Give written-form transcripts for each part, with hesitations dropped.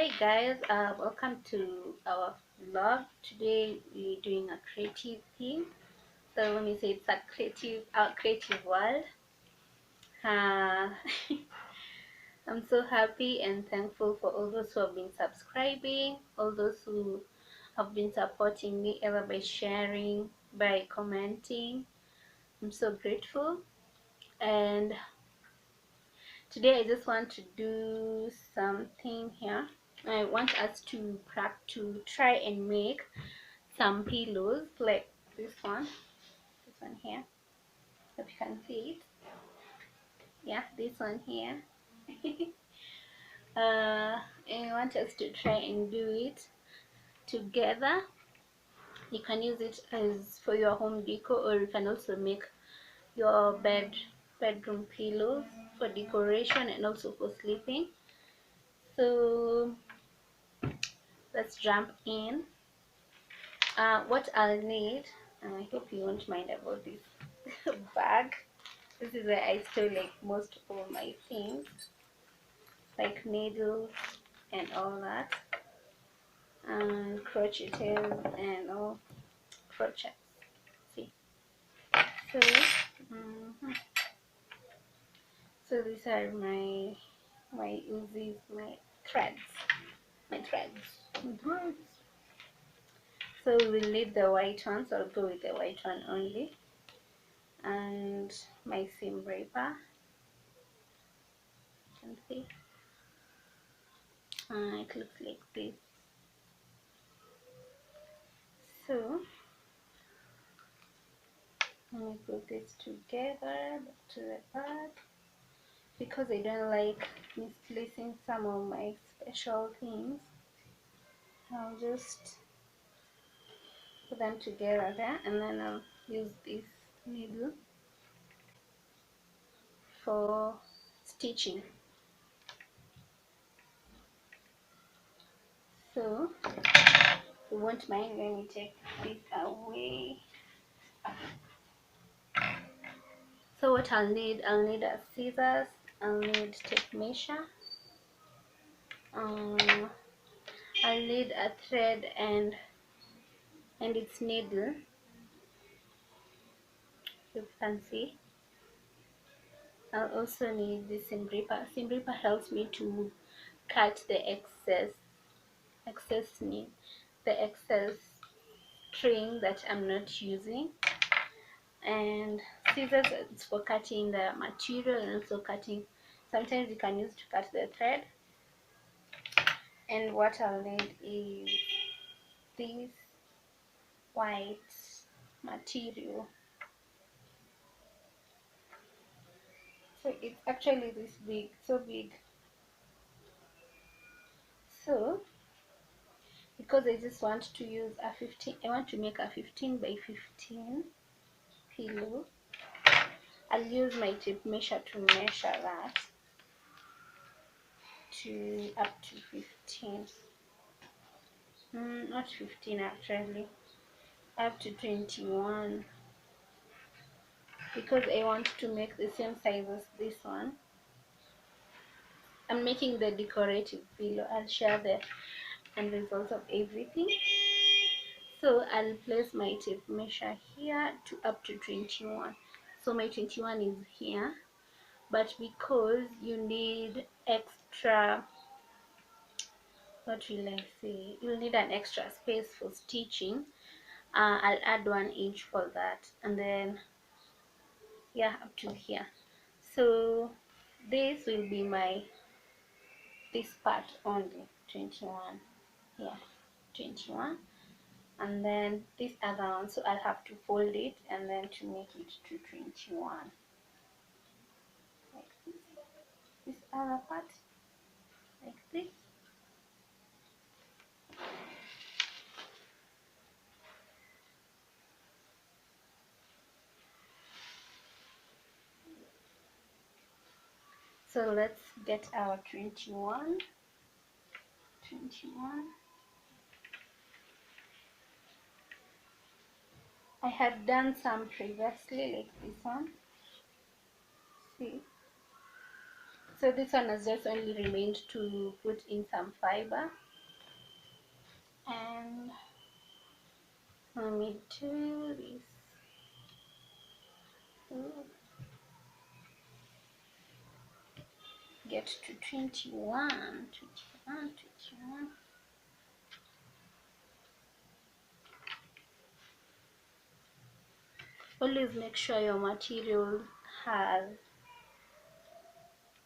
Hi guys, welcome to our vlog. Today we're doing a creative thing. So let me say it's our creative world. Uh, I'm so happy and thankful for all those who have been subscribing, all those who have been supporting me either by sharing, by commenting. I'm so grateful. And today I just want to do something here. I want us to try and make some pillows like this one here. Hope you can see it. Yeah, this one here. I want us to try and do it together. You can use it as for your home decor, or you can also make your bedroom pillows for decoration and also for sleeping. So let's jump in. What I'll need, and I hope you won't mind about this bag. This is where I store like most of all my things, like needles and all that, and crochets and all crochets. See, so so these are my Uzis, my threads. So we'll need the white one, so I'll go with the white one only, and my seam ripper. You can see, it looks like this. So let me put this together back to the bag, because I don't like misplacing some of my special things. I'll just put them together there, and then I'll use this needle for stitching. So if you won't mind, let me take this away. So what I'll need a scissors, I'll need tape measure, I'll need a thread and its needle, you can see. I'll also need the seam ripper. Seam ripper helps me to cut the excess string that I'm not using, and scissors is for cutting the material and also cutting. Sometimes you can use to cut the thread. And what I'll need is this white material. So it's actually this big, so big. So because I just want to use a 15, I want to make a 15 by 15 pillow, I'll use my tape measure to measure that to up to 15. Not 15 actually, up to 21, because I want to make the same size as this one. I'm making the decorative pillow. I'll share the end results of everything. So I'll place my tape measure here to up to 21. So my 21 is here, but because you need extra, what will I say, you'll need an extra space for stitching, I'll add 1 inch for that, and then yeah, up to here. So this will be this part only, 21, yeah, 21, and then this other one, so I'll have to fold it and then to make it to 21, like this other part, like this. So let's get our 21. I had done some previously, like this one. See, So this one has just only remained to put in some fiber, and let me do this. Ooh. Get to 21. Always make sure your material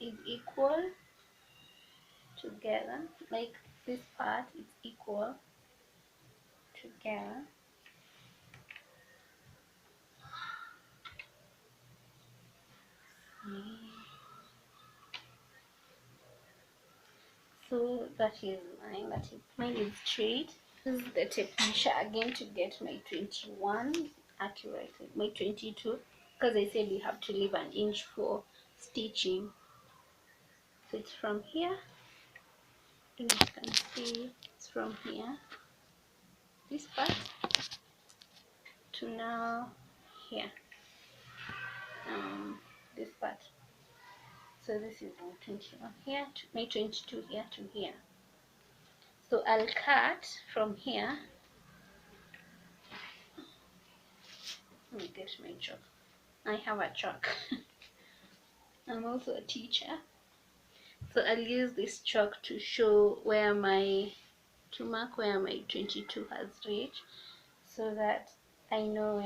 is equal together, like this part is equal together. So that is mine is straight. Use the tape measure again to get my 21 accurate, my 22, because I said we have to leave an inch for stitching. So it's from here, and you can see it's from here, this part, to now here, this part. So this is my 21 here to my 22 here to here. So I'll cut from here. Let me get my chalk. I have a chalk. I'm also a teacher, so I'll use this chalk to show to mark where my 22 has reached, so that I know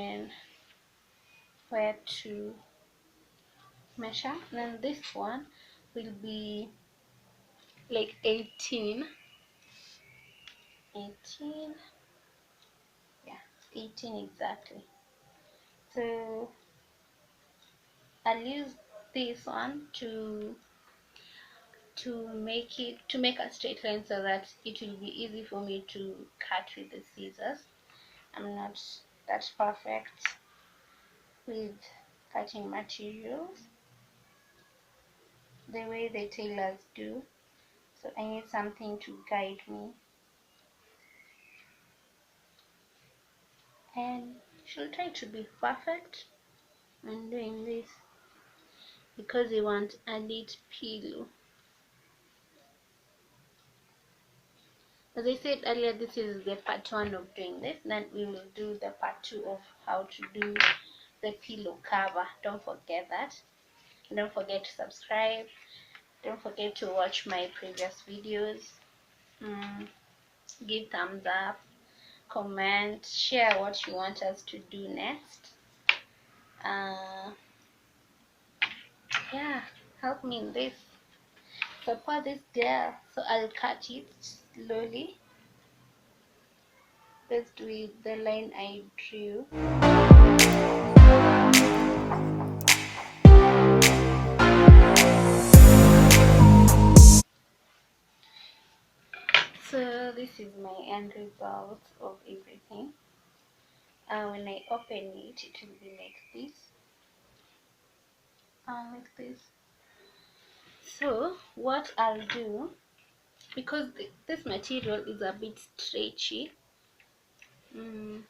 where to measure. Then this one will be like 18, yeah, 18 exactly. So I'll use this one to make a straight line, so that it will be easy for me to cut with the scissors. I'm not that perfect with cutting materials the way the tailors do, so I need something to guide me, and she'll try to be perfect when doing this, because we want a neat pillow. As I said earlier, this is the part 1 of doing this. Then we will do the part 2 of how to do the pillow cover. Don't forget that. Don't forget to subscribe. Don't forget to watch my previous videos. Give thumbs up, comment, share what you want us to do next. Yeah, help me in this. Support this girl. So I'll cut it slowly. Let's do it the line I drew. So this is my end result of everything. When I open it, it will be like this. So what I'll do, because this material is a bit stretchy, and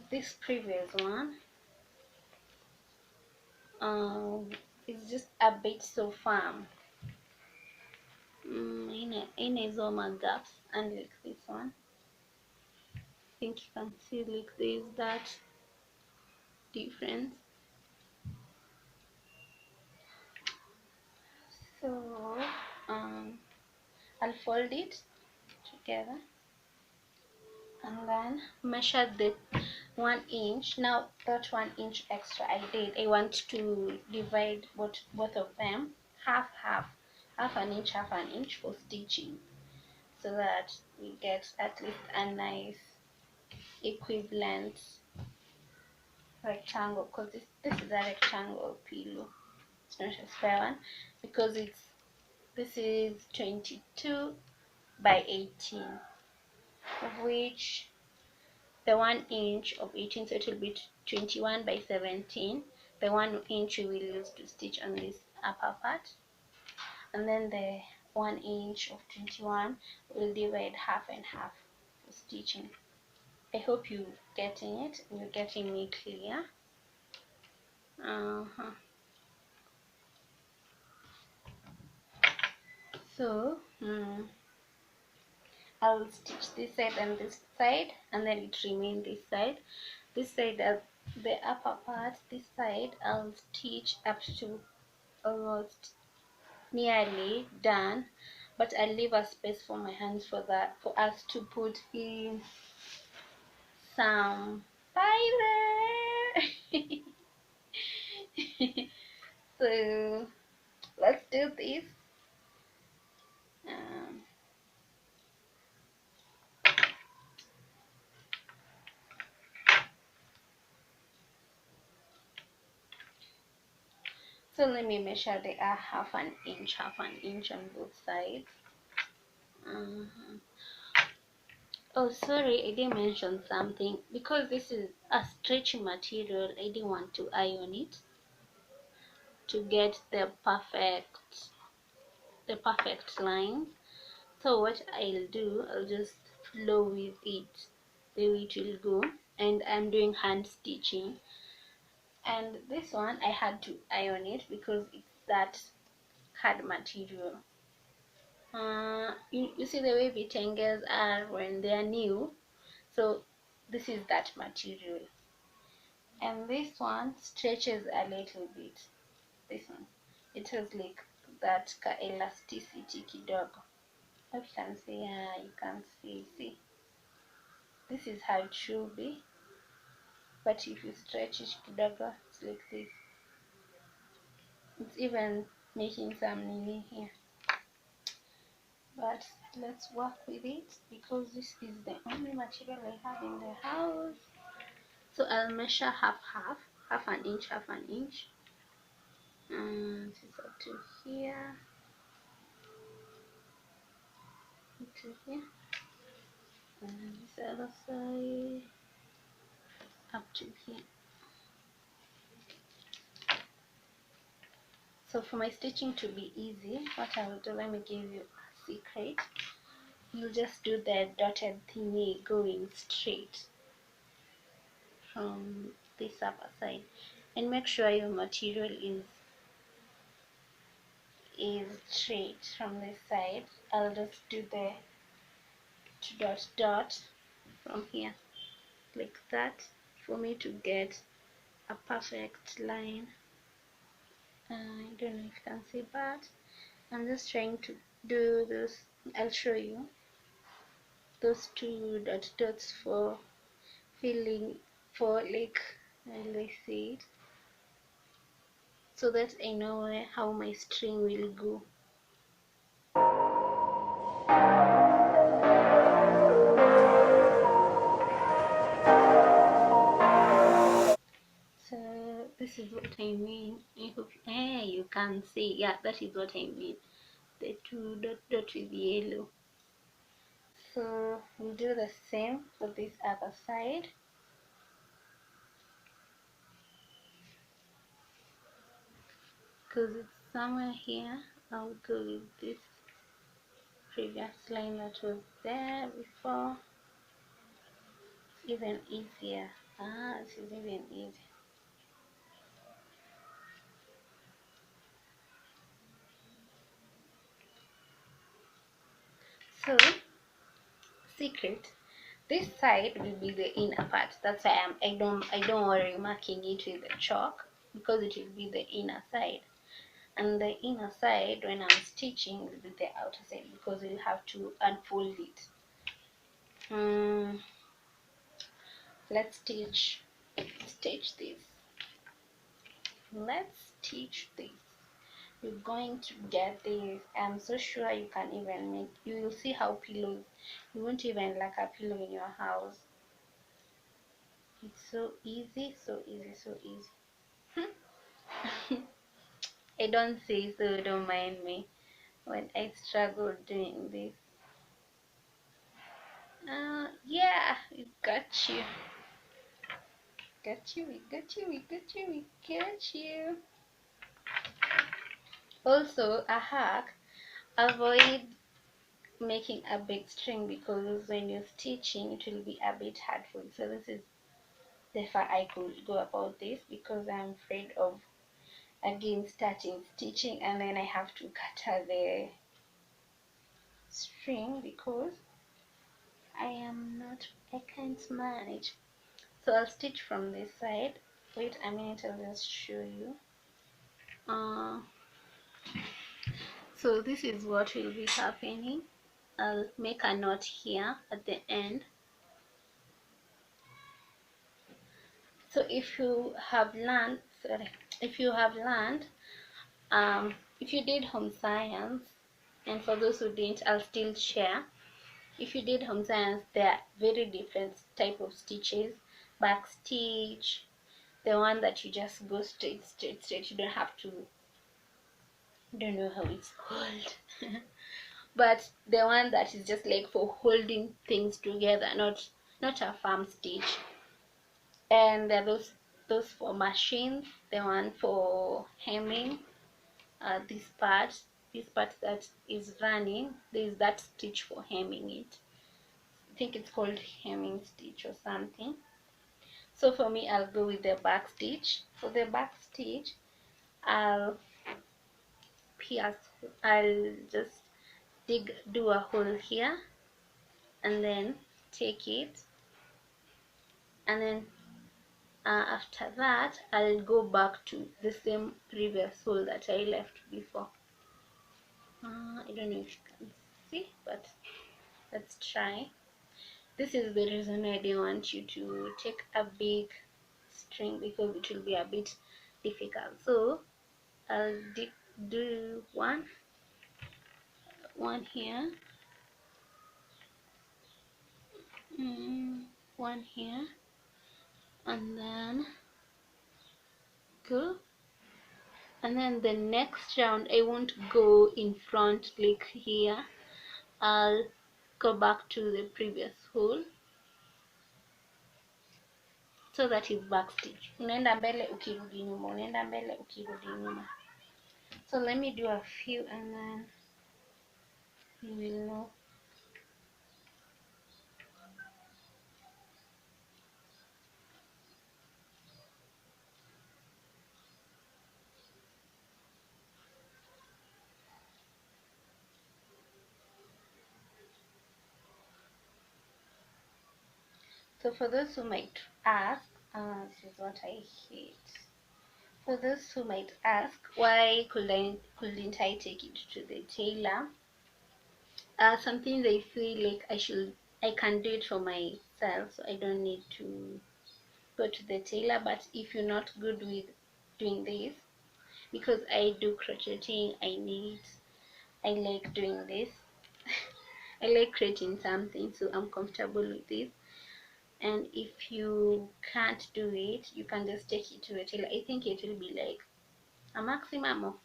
this previous one is just a bit so firm. In a zoma gaps, and like this one, I think you can see like there's that difference. So I'll fold it together and then measure the 1 inch. Now that 1 inch extra I want to divide both of them half an inch for stitching, so that we get at least a nice equivalent rectangle, because this is a rectangle pillow. It's not a square one, because this is 22 by 18, of which the 1 inch of 18, so it will be 21 by 17. The 1 inch we will use to stitch on this upper part, and then the 1 inch of 21 will divide half and half for stitching. I hope you're getting it. You're getting me clear. So I'll stitch this side and this side, and then it remain this side. This side, the upper part, this side I'll stitch up to almost nearly done, but I'll leave a space for my hands for that, for us to put in some fiber. So let's do this. um, so let me measure the half an inch on both sides. Mhm. Oh, sorry, I didn't mention something. Because this is a stretchy material, I didn't want to iron it to get the perfect line. So what I'll do, I'll just flow with it the way it will go, and I'm doing hand stitching. And this one I had to iron it because it's that hard material. You see the way vitengers are when they are new, so this is that material. And this one stretches a little bit. This one, it has like that elasticity kidogo. Hope you can see. Yeah, you can see, this is how it should be, but if you stretch it kidogo, it's like this. It's even making some nini here, but let's work with it because this is the only material I have in the house. So I'll measure half an inch, and this up to here, to here, and this other side up to here. So for my stitching to be easy, what I will do, let me give you a secret. You just do the dotted thingy going straight from this upper side, and make sure your material is straight from this side. I'll just do the dot from here like that for me to get a perfect line. I don't know if you can see, but I'm just trying to do this. I'll show you those two dots for filling, for like, I see it, so that I know how my string will go. So this is what I mean. I hope you can see. Yeah, that is what I mean. The two dot with yellow. So we'll do the same for this other side. Because it's somewhere here, I'll go with this previous line that was there before. It's even easier. This is even easier. So secret, this side will be the inner part. That's why I don't worry marking it with the chalk, because it will be the inner side, and the inner side when I'm stitching will be the outer side, because we'll have to unfold it. Let's stitch this. Let's stitch this. You're going to get this. I'm so sure you can even make, you will see how pillows, you won't even like a pillow in your house. It's so easy, so easy, so easy. I don't say so, don't mind me when I struggle doing this. Yeah, we got you. Got you, we got you, we got you, we got you. Also, a hack, avoid making a big string, because when you're stitching it will be a bit hurtful. So this is the far I could go about this, because I'm afraid of again starting stitching and then I have to cut the string because I can't manage. So I'll stitch from this side. Wait a minute, I'll just show you. So this is what will be happening. I'll make a knot here at the end. So if you have learned, if you have learned, if you did home science, and for those who didn't, I'll still share. If you did home science, there are very different type of stitches. Back stitch, the one that you just go straight. You don't have to, don't know how it's called. But the one that is just like for holding things together, not a farm stitch. And there are those for machines, the one for hemming. This part that is running, there is that stitch for hemming it. I think it's called hemming stitch or something. So for me, I'll go with the back stitch. For the back stitch, I'll pierce, I'll just do a hole here, and then take it, and then after that I'll go back to the same previous hole that I left before. I don't know if you can see, but let's try. This is the reason I didn't want you to take a big string, because it will be a bit difficult. So I'll do one here, one here, and then go. And then the next round I won't go in front like here. I'll go back to the previous hole, so that is back stitch. Unaenda mbele ukirudi nyuma, unaenda mbele ukirudi nyuma. So let me do a few and then you will know. So for those who might ask, this is what I hate. For those who might ask, why couldn't I take it to the tailor? Something they feel like I can do it for myself, so I don't need to go to the tailor. But if you're not good with doing this, because I do crocheting, I like doing this. I like creating something, so I'm comfortable with this. And if you can't do it, you can just take it to a tailor. I think it will be like a maximum of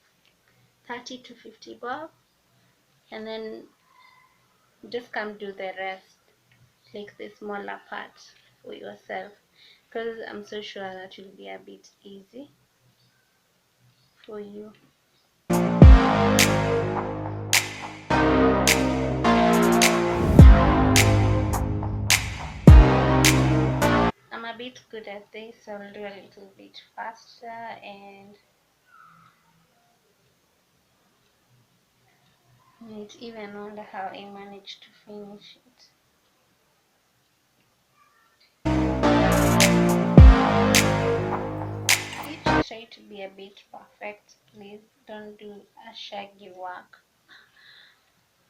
30 to 50 bob, and then just come do the rest, like the smaller part for yourself, because I'm so sure that will be a bit easy for you. I'm a bit good at this, so I'll do a little bit faster, and it's even wonder how I managed to finish it. If you try to be a bit perfect, please don't do a shaggy work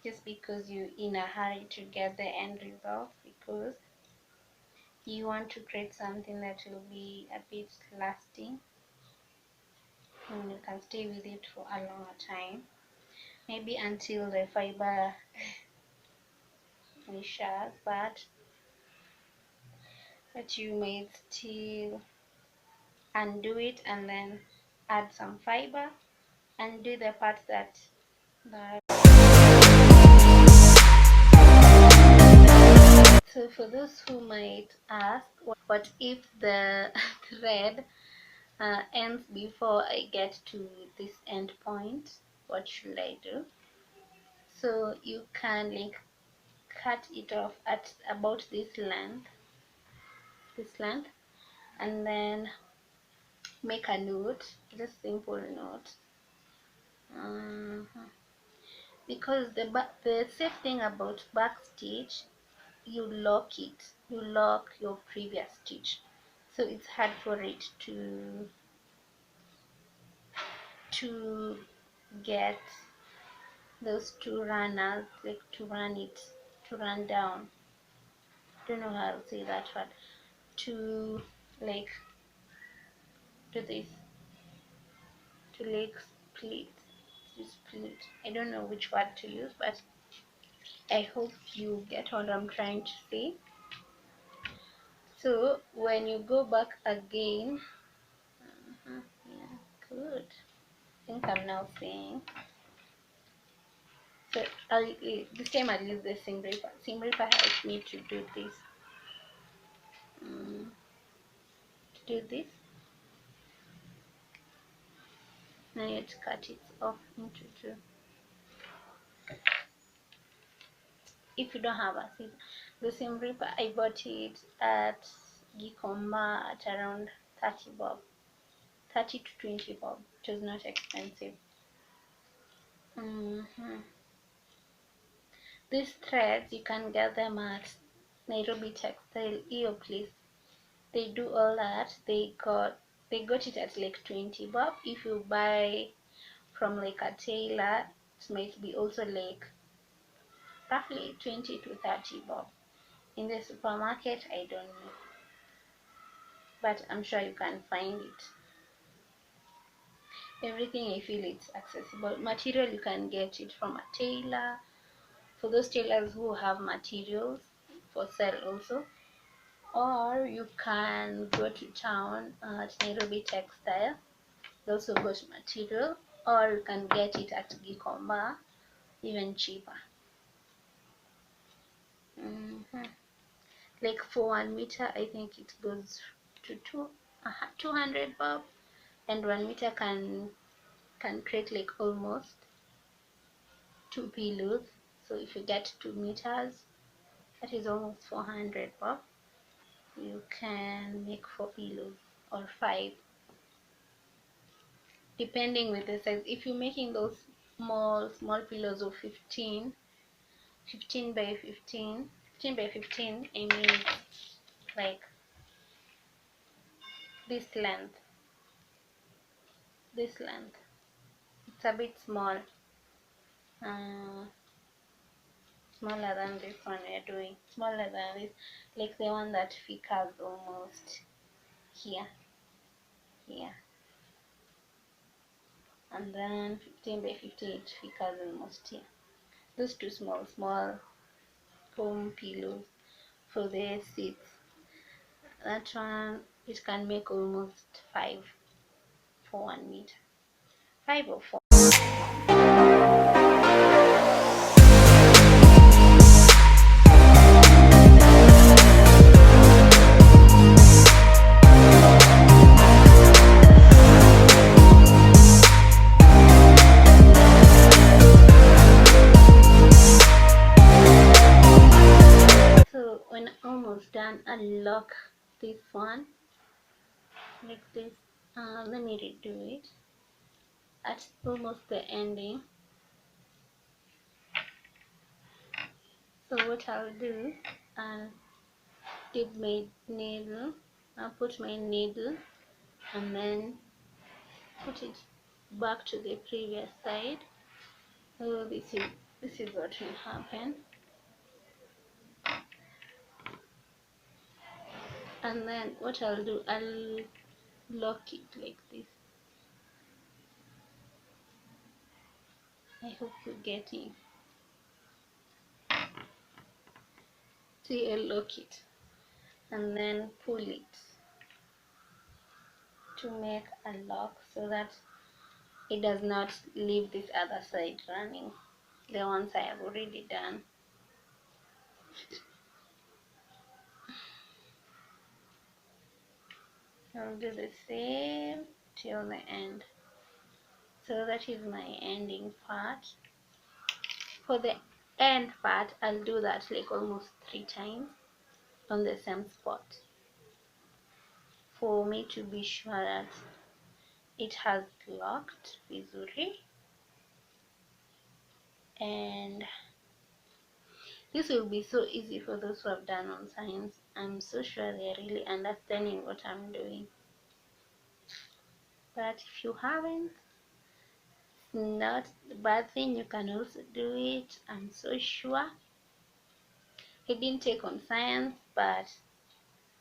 just because you're in a hurry to get the end result, because you want to create something that will be a bit lasting and you can stay with it for a longer time, maybe until the fiber matures, but you may still undo it and then add some fiber and do the part that so for those who might ask, what if the thread ends before I get to this end point? What should I do? So you can like cut it off at about this length, and then make a note, just simple note. because the safe thing about back stitch, you lock it, you lock your previous stitch, so it's hard for it to get those two runners, like to run down. Don't know how to say that word. To like do this, to like split, to split. I don't know which word to use, but I hope you get what I'm trying to say. So when you go back again, yeah, good. I think I'm now saying. So this time I'll use the seam ripper. Seam ripper helps me to do this. To do this. Now you have to cut it off into two. If you don't have a seam, the seam ripper, I bought it at Gikomba at around 30 bob, 30 to 20 bob. It was not expensive. These threads, you can get them at Nairobi Textile, EO place. They do all that. They got it at like 20 bob. If you buy from like a tailor, it might be also like roughly 20 to 30 bob. In the supermarket, I don't know, but I'm sure you can find it. Everything, I feel it's accessible. Material, you can get it from a tailor, for those tailors who have materials for sale also, or you can go to town at Nairobi Textile. They also got material, or you can get it at Gikomba, even cheaper. Like for 1 meter, I think it goes to 200 bob, and 1 meter can create like almost 2 pillows. So if you get 2 meters, that is almost 400 bob. You can make 4 pillows or 5, depending with the size. If you're making those small pillows of 15 by 15, 15 by 15, I mean like this length, it's a bit small, uh, smaller than this one we're doing, smaller than this, like the one that figures almost here, and then 15 by 15, it figures almost here. Those two small home pillows for the seats, that one, it can make almost 5 for 1 meter, 5 or 4. So when almost done, unlock this one like this. Let me redo it at almost the ending. So what I'll do, I'll dip my needle, I'll put my needle and then put it back to the previous side. So this is what will happen. And then what I'll do, I'll lock it like this. I hope you're getting. See, I'll lock it and then pull it to make a lock so that it does not leave this other side running, the ones I have already done. I'll do the same till the end. So that is my ending part. For the end part, I'll do that like almost 3 times on the same spot for me to be sure that it has locked vizuri. And this will be so easy for those who have done on science. I'm so sure they're really understanding what I'm doing. But if you haven't, it's not a bad thing. You can also do it. I'm so sure. I didn't take on science, but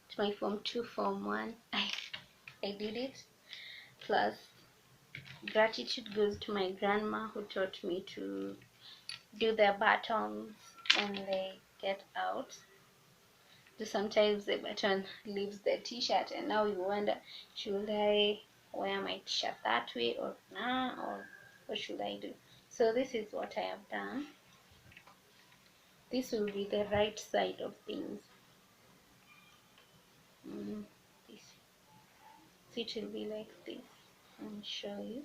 to my form 2, form 1, I did it. Plus, gratitude goes to my grandma who taught me to do their buttons when they get out. So sometimes the button leaves the t-shirt and now you wonder, should I wear my t-shirt that way or nah, or what should I do? So this is what I have done. This will be the right side of things. This, so it will be like this. Let me show you.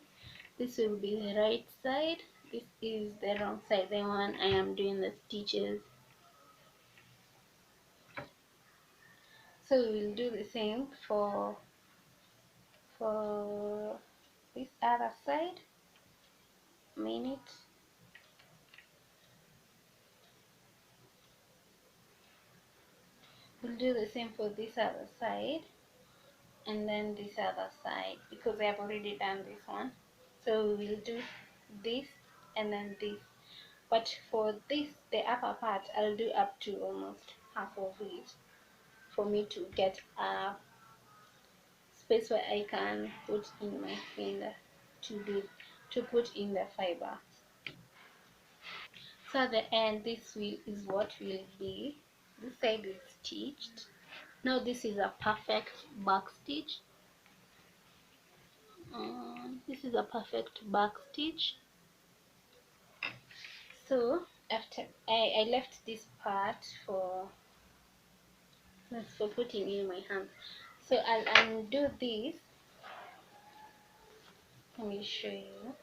This will be the right side. This is the wrong side, the one I am doing the stitches. So we'll do the same for this other side. Minute. We'll do the same for this other side and then this other side because I have already done this one. So we will do this and then this. But for this, the upper part, I'll do up to almost half of it for me to get a space where I can put in my finger to put in the fiber. So at the end, this is what will be. This side is stitched. Now this is a perfect back stitch. This is a perfect back stitch. So after I left this part for putting in my hand. So I'll undo this. Let me show you.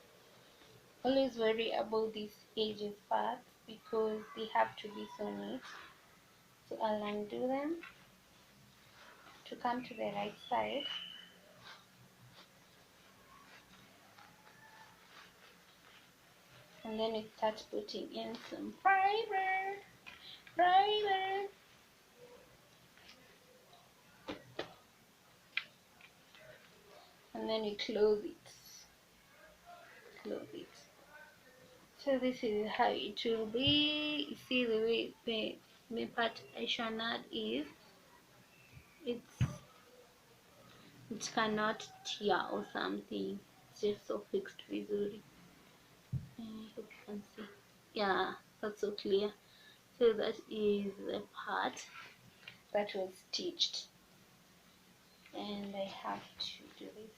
Always worry about these edges parts because they have to be so neat. So I'll undo them to come to the right side. And then we start putting in some fiber. And then we close it. So this is how it will be. You see the way the part I shall add is it cannot tear or something. It's just so fixed visually. I hope you can see. Yeah, that's so clear. So that is the part that was stitched, and I have to do this.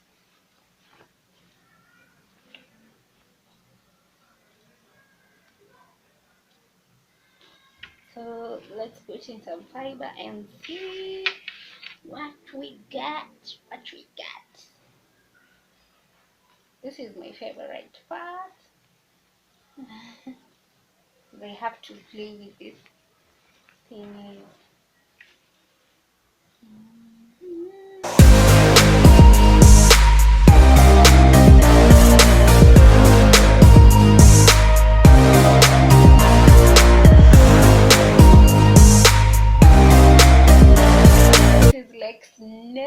So let's put in some fiber and see what we got. This is my favorite part. They have to play with this thing. This is like snake.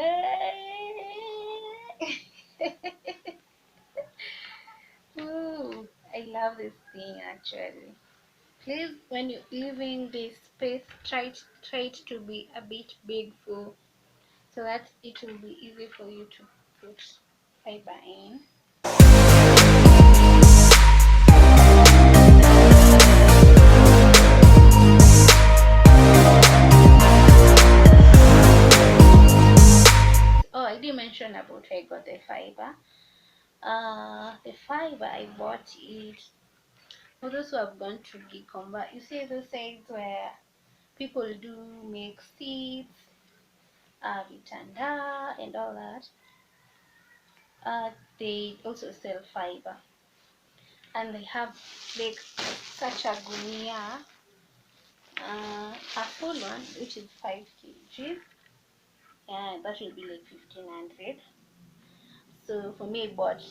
Ooh, I love this thing actually. Please, when you're leaving this space, try it to be a bit big so that it will be easy for you to put fiber in. Oh, I didn't mention about where I got the fiber. The fiber I bought it for those who have gone to DECOR. You see those sites where people do make seeds, vitanda, and all that. They also sell fiber, and they have like such a gunia, a full one, which is 5 kg, and that will be like 1500. So for me, I bought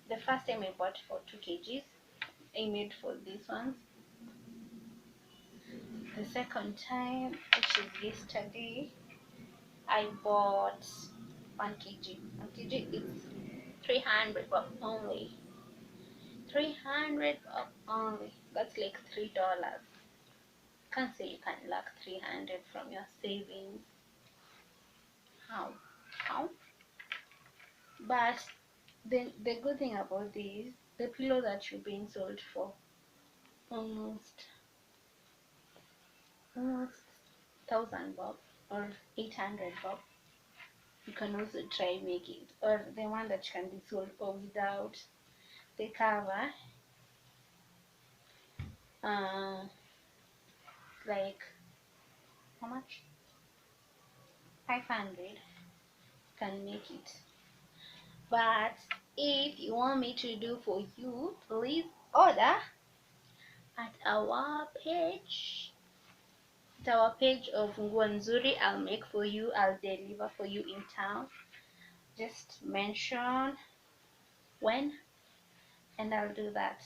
the first time I bought for 2 kgs, I made for these ones. The second time, which is yesterday, I bought 1 kg. 1 kg is 300 bucks only. 300 bucks only. That's like $3. Can't say you can lack 300 from your savings. How? How? But the good thing about this, the pillow that you're being sold for almost 1,000 bucks or 800 bucks. You can also try make it, or the one that can be sold for without the cover. Like how much? 500 can make it. But if you want me to do for you, please order at our page. At our page of Nguanzuri, I'll make for you, I'll deliver for you in town. Just mention when and I'll do that.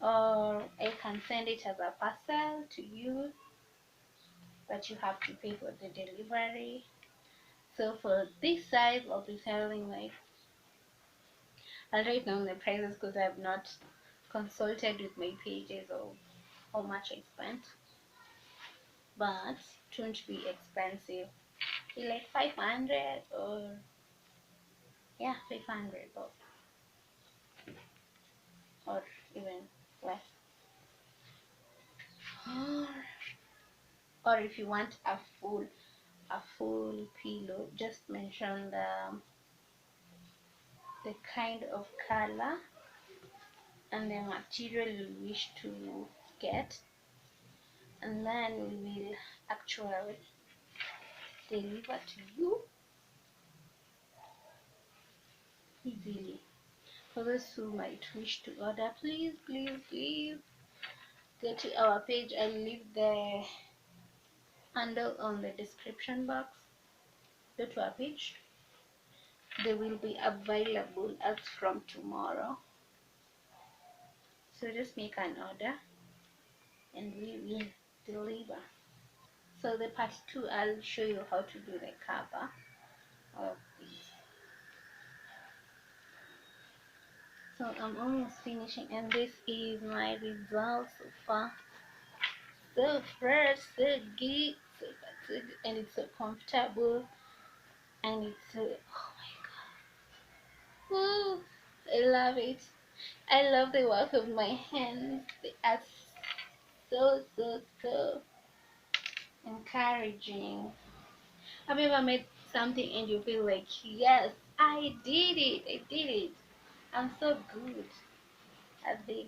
Or I can send it as a parcel to you, but you have to pay for the delivery. So for this size, I'll be selling like, I'll write down the prices because I have not consulted with my pages of how much I spent, but it won't be expensive. Be like 500 or yeah, 500 or even less. Or if you want a full pillow, just mention the kind of color and the material you wish to get, and then we will actually deliver to you easily. For those who might wish to order, please go to our page. I'll leave the handle on the description box. Go to our page. They will be available as from tomorrow, so just make an order and we will deliver. So the part 2, I'll show you how to do the cover of this. So I'm almost finishing, and this is my result so far. So fresh, so good, so good, and it's so comfortable, and it's so, oh my god, woo, I love it. I love the work of my hands. They are so encouraging. Have you ever made something and you feel like, yes, I did it, I'm so good at this.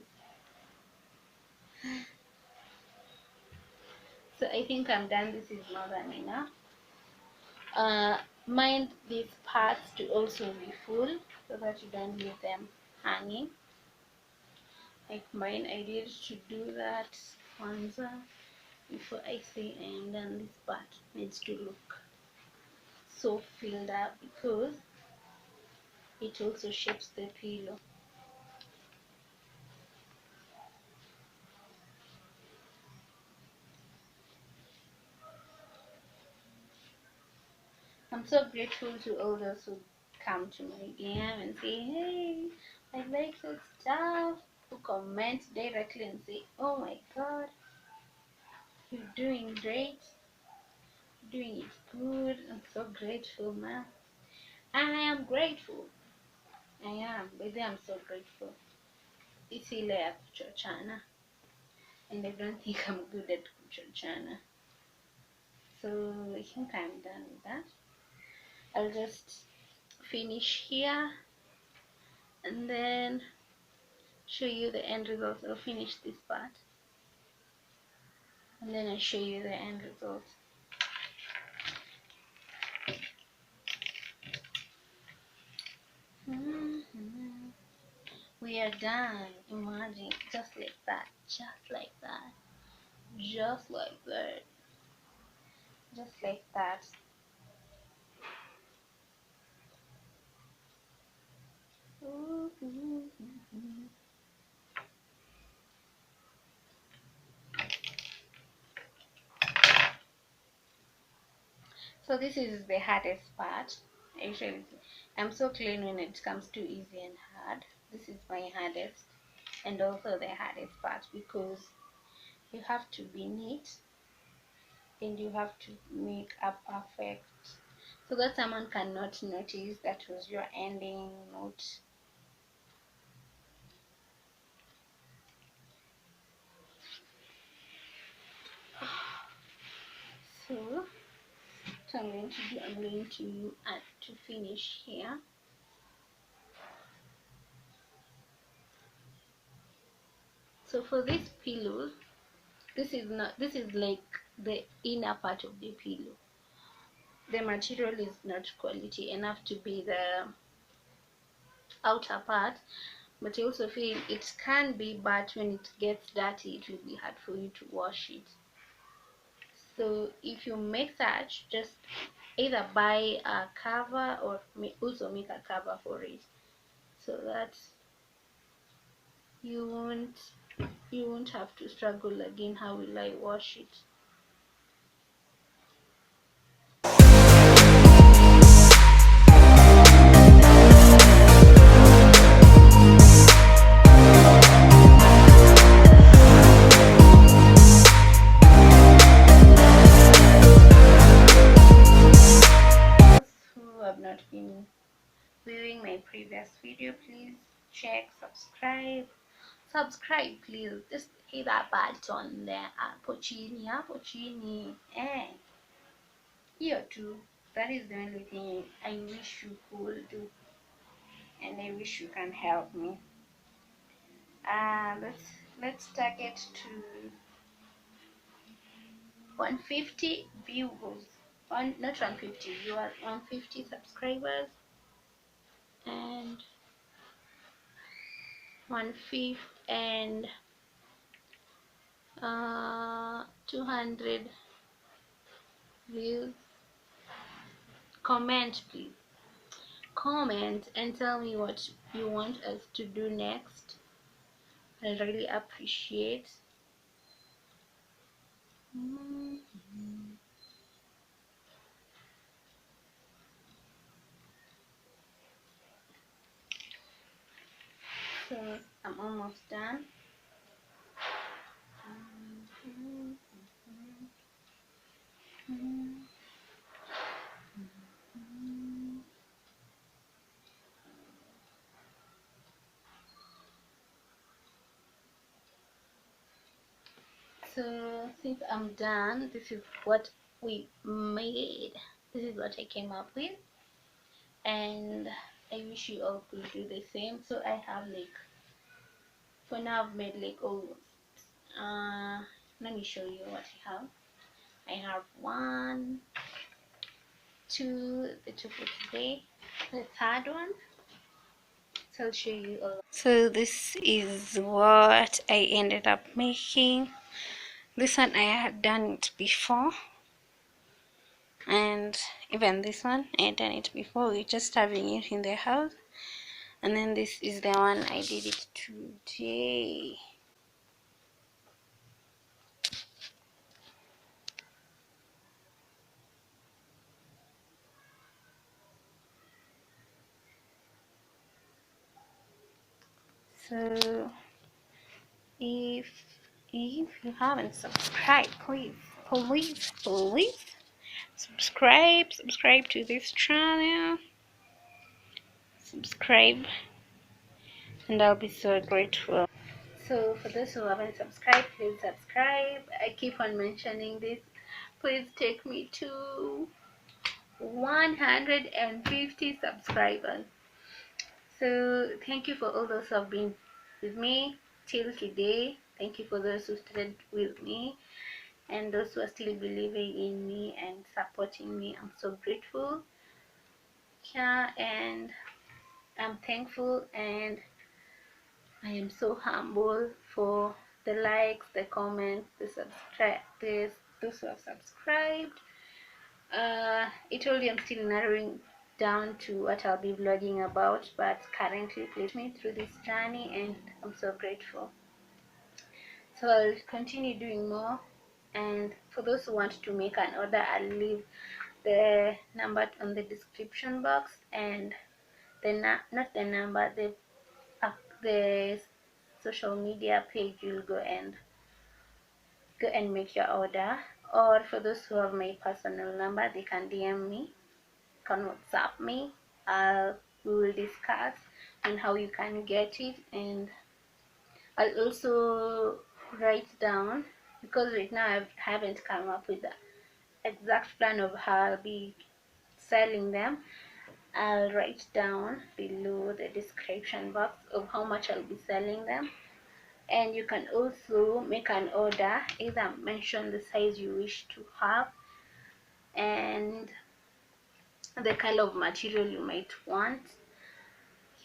So I think I'm done. This is more than enough. Mind these parts to also be full so that you don't leave them hanging. Like mine, I did to do that once before I say I am done. This part needs to look so filled up because it also shapes the pillow. I'm so grateful to all those who come to my DM and say, hey, I like your stuff. Who comment directly and say, oh my god, you're doing great, doing it good. I'm so grateful, man. I am grateful. I am. But I'm so grateful. It's ile ya kuchochana. And I don't think I'm good at kuchochana. So I think I'm done with that. I'll just finish here and then show you the end result. I'll finish this part and then I'll show you the end result. We are done. Imagine, just like that, just like that, just like that, just like that. So this is the hardest part. Actually, I'm so clean when it comes to easy and hard. This is my hardest and also the hardest part, because you have to be neat and you have to make a perfect, so that someone cannot notice that was your ending note. So, I'm going to do, I'm going to finish here. So for this pillow, this is like the inner part of the pillow. The material is not quality enough to be the outer part, but I also feel it can be, but when it gets dirty it will be hard for you to wash it. So if you make such, just either buy a cover or also make a cover for it, so that you won't have to struggle again, how will I wash it. Who have not been viewing my previous video, please check, subscribe please, just hit that button there, hapo chini here too. That is the only thing I wish you could do, and I wish you can help me. Let's target to 150 viewers, not 150 viewers, 150 subscribers, and 150 and 200 views. Comment please, comment and tell me what you want us to do next. I really appreciate. So I'm almost done. So since I'm done, this is what we made. This is what I came up with, and I wish you all could do the same. So I have like, for now I've made like almost let me show you what I have. I have one, two, the two for today, the third one, so I'll show you all. So this is what I ended up making. This one I had done it before, and even this one I had done it before, we're just having it in the house. And then this is the one I did it today. So if you haven't subscribed, please subscribe to this channel, subscribe, and I'll be so grateful. So for those who haven't subscribed, please subscribe. I keep on mentioning this. Please take me to 150 subscribers. So thank you for all those who have been with me till today. Thank you for those who started with me and those who are still believing in me and supporting me. I'm so grateful. Yeah, and I'm thankful, and I am so humble for the likes, the comments, the those who have subscribed. I told you I'm still narrowing down to what I'll be vlogging about, but currently please me through this journey, and I'm so grateful. So I'll continue doing more, and for those who want to make an order, I'll leave the number on the description box, and not the number, the social media page. You'll go and make your order. Or for those who have my personal number, they can DM me, can WhatsApp me. We will discuss on how you can get it, and I'll also write down, because right now I haven't come up with the exact plan of how I'll be selling them. I'll write down below the description box of how much I'll be selling them, and you can also make an order, either mention the size you wish to have and the color of material you might want,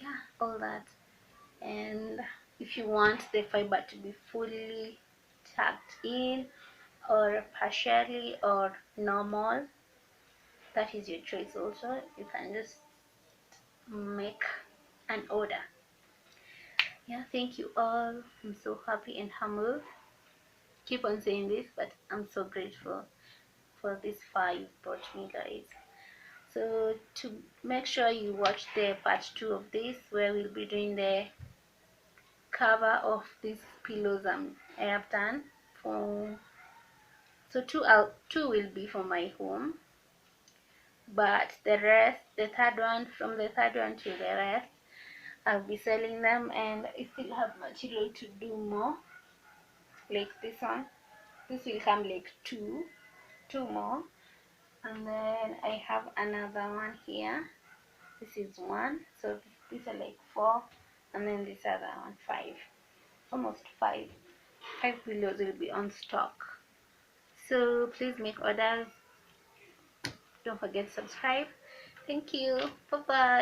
yeah, all that. And if you want the fiber to be fully tucked in or partially or normal, that is your choice also. You can just make an order. Yeah, thank you all. I'm so happy and humble. Keep on saying this, but I'm so grateful for this far you've brought me, guys. So to make sure you watch the part 2 of this, where we'll be doing the cover of these pillows I have done for. So two will be for my home, but the rest, the third one, from the third one to the rest, I'll be selling them, and I still have material to do more, like this one. This will come like two more, and then I have another one here. This is one, so these are like four, and then this other one five, almost five pillows will be on stock. So please make orders, don't forget to subscribe. Thank you, bye bye.